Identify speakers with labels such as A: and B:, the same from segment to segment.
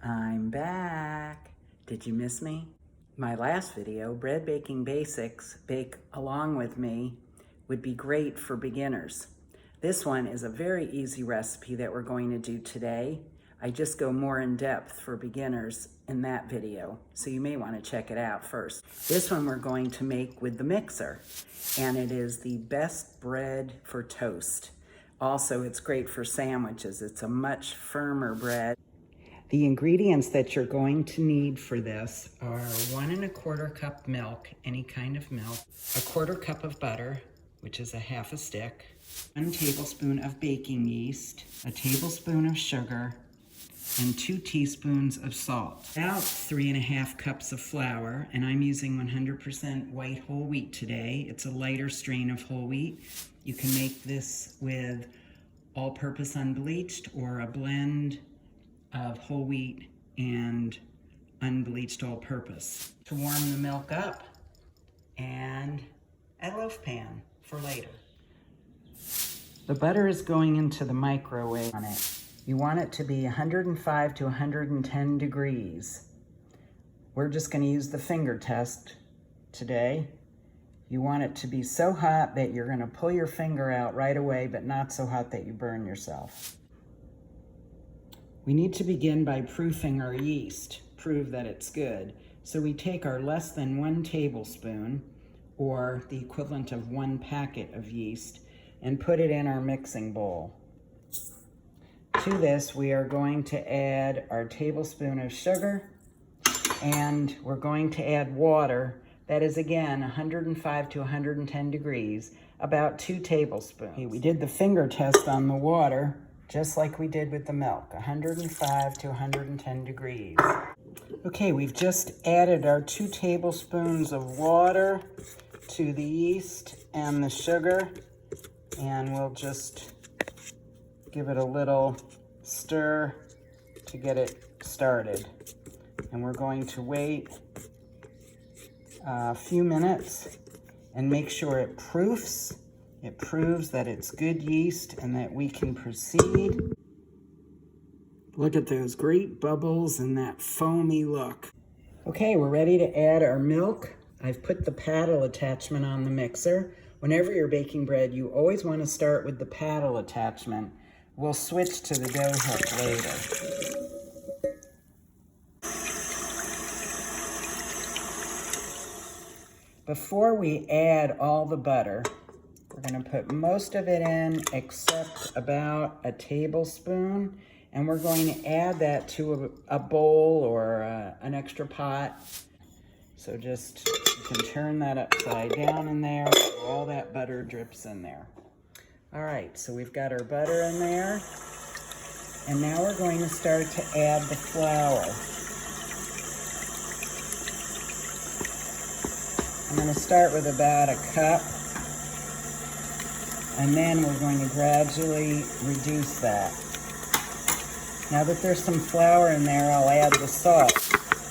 A: I'm back. Did you miss me? My last video, Bread Baking Basics, Bake Along With Me, would be great for beginners. This one is a very easy recipe that we're going to do today. I just go more in depth for beginners in that video, so you may want to check it out first. This one we're going to make with the mixer, and it is the best bread for toast. Also, it's great for sandwiches. It's a much firmer bread. The ingredients that you're going to need for this are 1 1/4 cup milk, any kind of milk, 1/4 cup of butter, which is a half a stick, 1 tablespoon of baking yeast, a tablespoon of sugar, and 2 teaspoons of salt. About 3 1/2 cups of flour, and I'm using 100% white whole wheat today. It's a lighter strain of whole wheat. You can make this with all-purpose unbleached or a blend of whole wheat and unbleached all-purpose. To warm the milk up, and a loaf pan for later. The butter is going into the microwave on it. You want it to be 105 to 110 degrees. We're just going to use the finger test today. You want it to be so hot that you're going to pull your finger out right away, but not so hot that you burn yourself. We need to begin by proofing our yeast, prove that it's good. So we take our less than 1 tablespoon, or the equivalent of 1 packet of yeast, and put it in our mixing bowl. To this, we are going to add our tablespoon of sugar, and we're going to add water. That is, again, 105 to 110 degrees, about 2 tablespoons. Okay, we did the finger test on the water, just like we did with the milk, 105 to 110 degrees. Okay, we've just added our 2 tablespoons of water to the yeast and the sugar, and we'll just give it a little stir to get it started. And we're going to wait a few minutes and make sure it proofs. It proves that it's good yeast and that we can proceed. Look at those great bubbles and that foamy look. Okay, we're ready to add our milk. I've put the paddle attachment on the mixer. Whenever you're baking bread, you always want to start with the paddle attachment. We'll switch to the dough hook later. Before we add all the butter, we're going to put most of it in except about a tablespoon, and we're going to add that to a bowl or an extra pot. So just, you can turn that upside down in there so all that butter drips in there. All right, so we've got our butter in there, and now we're going to start to add the flour. I'm going to start with about a cup, and then we're going to gradually reduce that. Now that there's some flour in there, I'll add the salt.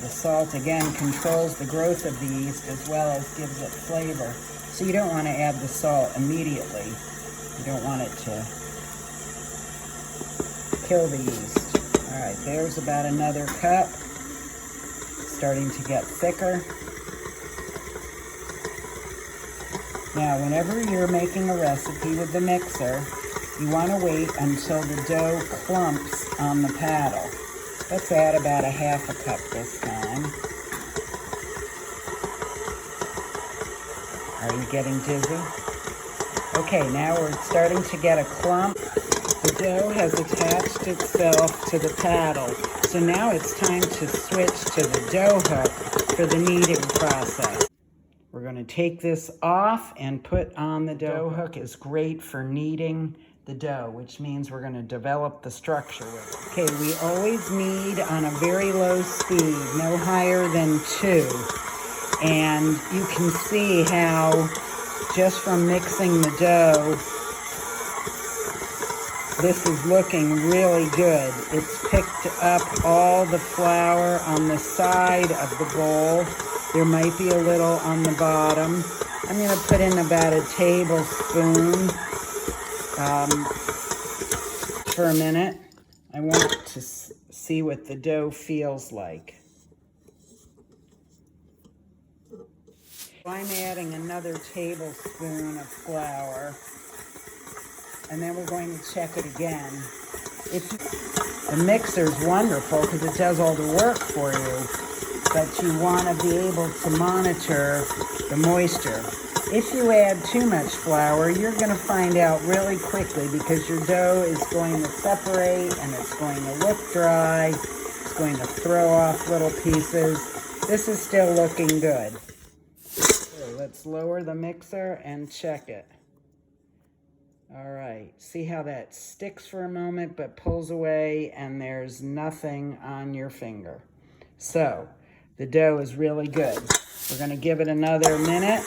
A: The salt, again, controls the growth of the yeast as well as gives it flavor. So you don't want to add the salt immediately. You don't want it to kill the yeast. All right, there's about another cup. Starting to get thicker. Now, whenever you're making a recipe with the mixer, you want to wait until the dough clumps on the paddle. Let's add about a half a cup this time. Are you getting dizzy? Okay, now we're starting to get a clump. The dough has attached itself to the paddle. So now it's time to switch to the dough hook for the kneading process. We're going to take this off and put on the dough hook. Is great for kneading the dough, which means we're going to develop the structure with it. Okay, we always knead on a very low speed, no higher than 2. And you can see how just from mixing the dough, this is looking really good. It's picked up all the flour on the side of the bowl. There might be a little on the bottom. I'm going to put in about a tablespoon for a minute. I want to see what the dough feels like. I'm adding another tablespoon of flour, and then we're going to check it again. The mixer's wonderful because it does all the work for you, but you want to be able to monitor the moisture. If you add too much flour, you're going to find out really quickly because your dough is going to separate and it's going to look dry. It's going to throw off little pieces. This is still looking good. So let's lower the mixer and check it. All right, see how that sticks for a moment but pulls away and there's nothing on your finger. So the dough is really good. We're gonna give it another minute.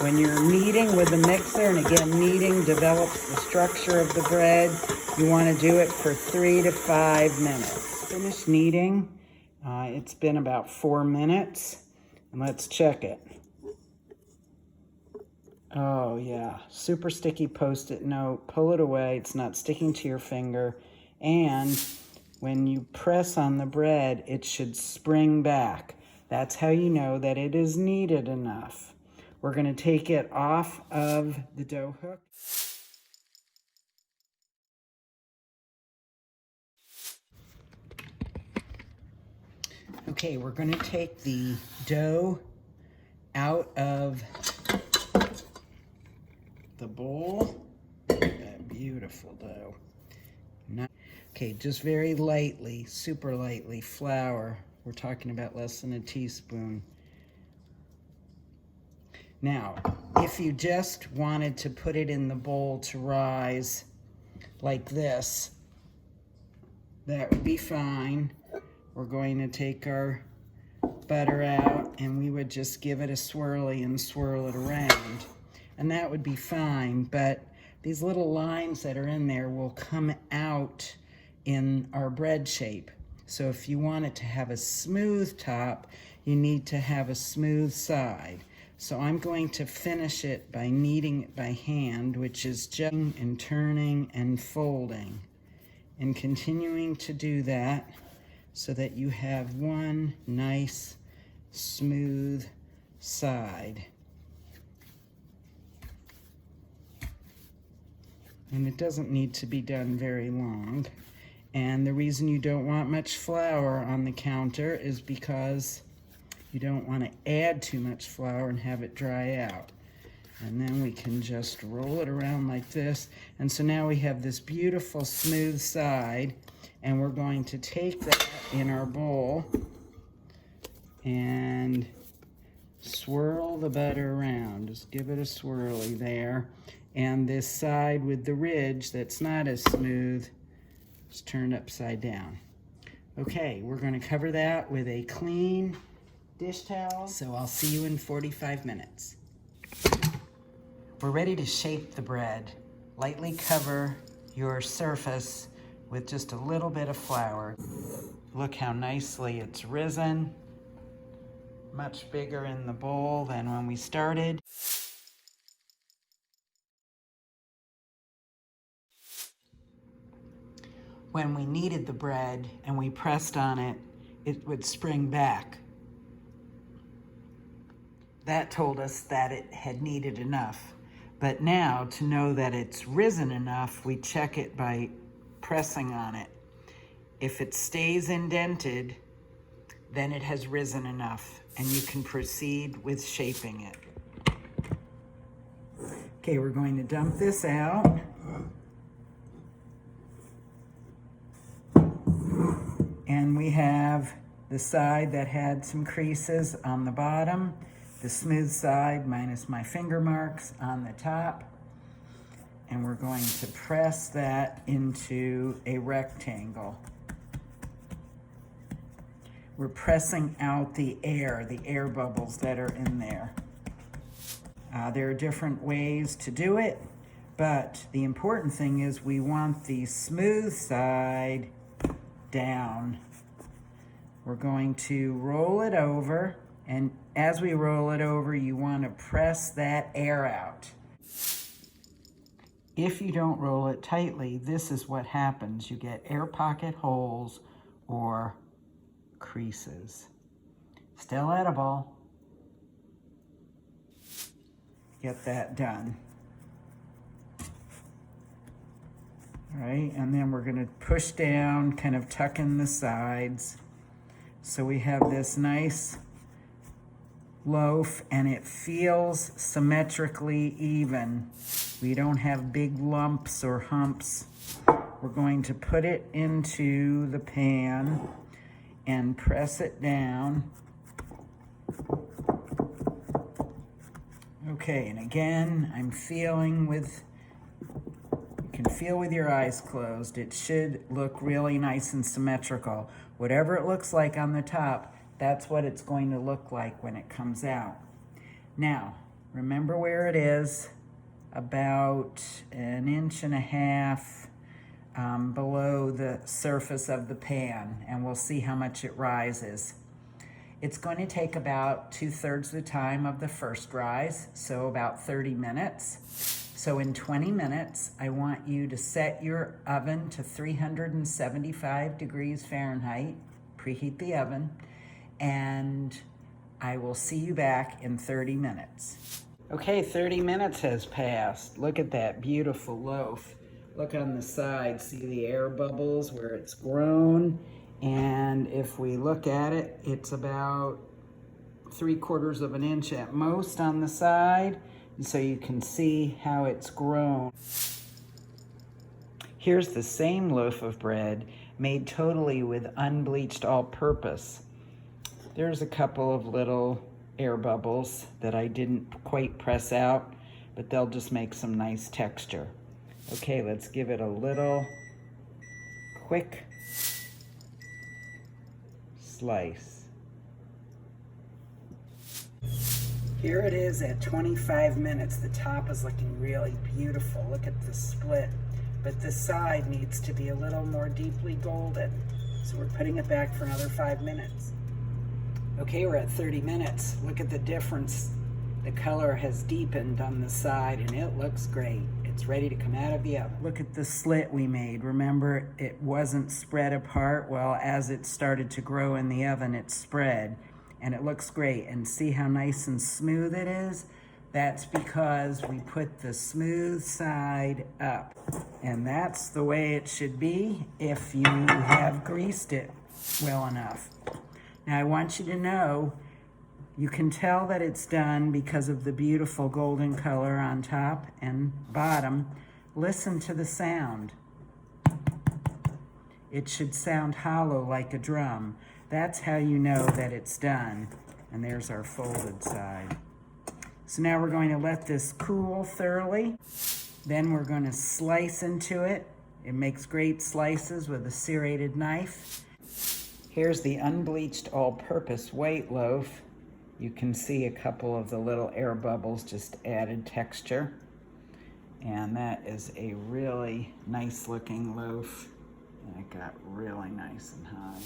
A: When you're kneading with the mixer, and again, kneading develops the structure of the bread, you wanna do it for 3 to 5 minutes. Finish kneading. It's been about 4 minutes, and let's check it. Oh yeah, super sticky Post-it note. Pull it away, it's not sticking to your finger. And when you press on the bread, it should spring back. That's how you know that it is kneaded enough. We're gonna take it off of the dough hook. Okay, we're gonna take the dough out of the bowl. That beautiful dough. Okay, just very lightly, super lightly, flour. We're talking about less than a teaspoon. Now, if you just wanted to put it in the bowl to rise like this, that would be fine. We're going to take our butter out and we would just give it a swirly and swirl it around. And that would be fine, but these little lines that are in there will come out in our bread shape. So if you want it to have a smooth top, you need to have a smooth side. So I'm going to finish it by kneading it by hand, which is just and turning and folding and continuing to do that so that you have one nice smooth side. And it doesn't need to be done very long. And the reason you don't want much flour on the counter is because you don't want to add too much flour and have it dry out. And then we can just roll it around like this. And so now we have this beautiful smooth side, and we're going to take that in our bowl and swirl the butter around. Just give it a swirly there. And this side with the ridge that's not as smooth is turned upside down. Okay, we're going to cover that with a clean dish towel. So I'll see you in 45 minutes. We're ready to shape the bread. Lightly cover your surface with just a little bit of flour. Look how nicely it's risen. Much bigger in the bowl than when we started. When we kneaded the bread and we pressed on it, it would spring back. That told us that it had kneaded enough. But now, to know that it's risen enough, we check it by pressing on it. If it stays indented, then it has risen enough, and you can proceed with shaping it. Okay, we're going to dump this out. And we have the side that had some creases on the bottom, the smooth side minus my finger marks on the top. And we're going to press that into a rectangle. We're pressing out the air bubbles that are in there. There are different ways to do it, but the important thing is we want the smooth side down. We're going to roll it over, and as we roll it over, you want to press that air out. if you don't roll it tightly, this is what happens. You get air pocket holes or creases. Still edible. Get that done. All right, and then we're gonna push down, kind of tuck in the sides. So we have this nice loaf and it feels symmetrically even. We don't have big lumps or humps. We're going to put it into the pan and press it down. Okay, and again, I'm feeling with, you can feel with your eyes closed. It should look really nice and symmetrical. Whatever it looks like on the top, that's what it's going to look like when it comes out. Now, remember where it is, about 1.5 inches below the surface of the pan, and we'll see how much it rises. It's going to take about 2/3 the time of the first rise, so about 30 minutes. So in 20 minutes, I want you to set your oven to 375 degrees Fahrenheit, preheat the oven, and I will see you back in 30 minutes. Okay, 30 minutes has passed. Look at that beautiful loaf. Look on the side, see the air bubbles where it's grown. And if we look at it, it's about 3/4 of an inch at most on the side. And so you can see how it's grown. Here's the same loaf of bread made totally with unbleached all-purpose. There's a couple of little air bubbles that I didn't quite press out, but they'll just make some nice texture. Okay, let's give it a little quick slice. Here it is at 25 minutes. The top is looking really beautiful. Look at the split, but the side needs to be a little more deeply golden. So we're putting it back for another 5 minutes. Okay, we're at 30 minutes. Look at the difference. The color has deepened on the side and it looks great. It's ready to come out of the oven. Look at the slit we made. Remember, it wasn't spread apart. Well, as it started to grow in the oven, it spread and it looks great. And see how nice and smooth it is? That's because we put the smooth side up. And that's the way it should be if you have greased it well enough. Now I want you to know, you can tell that it's done because of the beautiful golden color on top and bottom. Listen to the sound. It should sound hollow like a drum. That's how you know that it's done. And there's our folded side. So now we're going to let this cool thoroughly. Then we're going to slice into it. It makes great slices with a serrated knife. Here's the unbleached all-purpose white loaf. You can see a couple of the little air bubbles just added texture. And that is a really nice looking loaf. And it got really nice and high.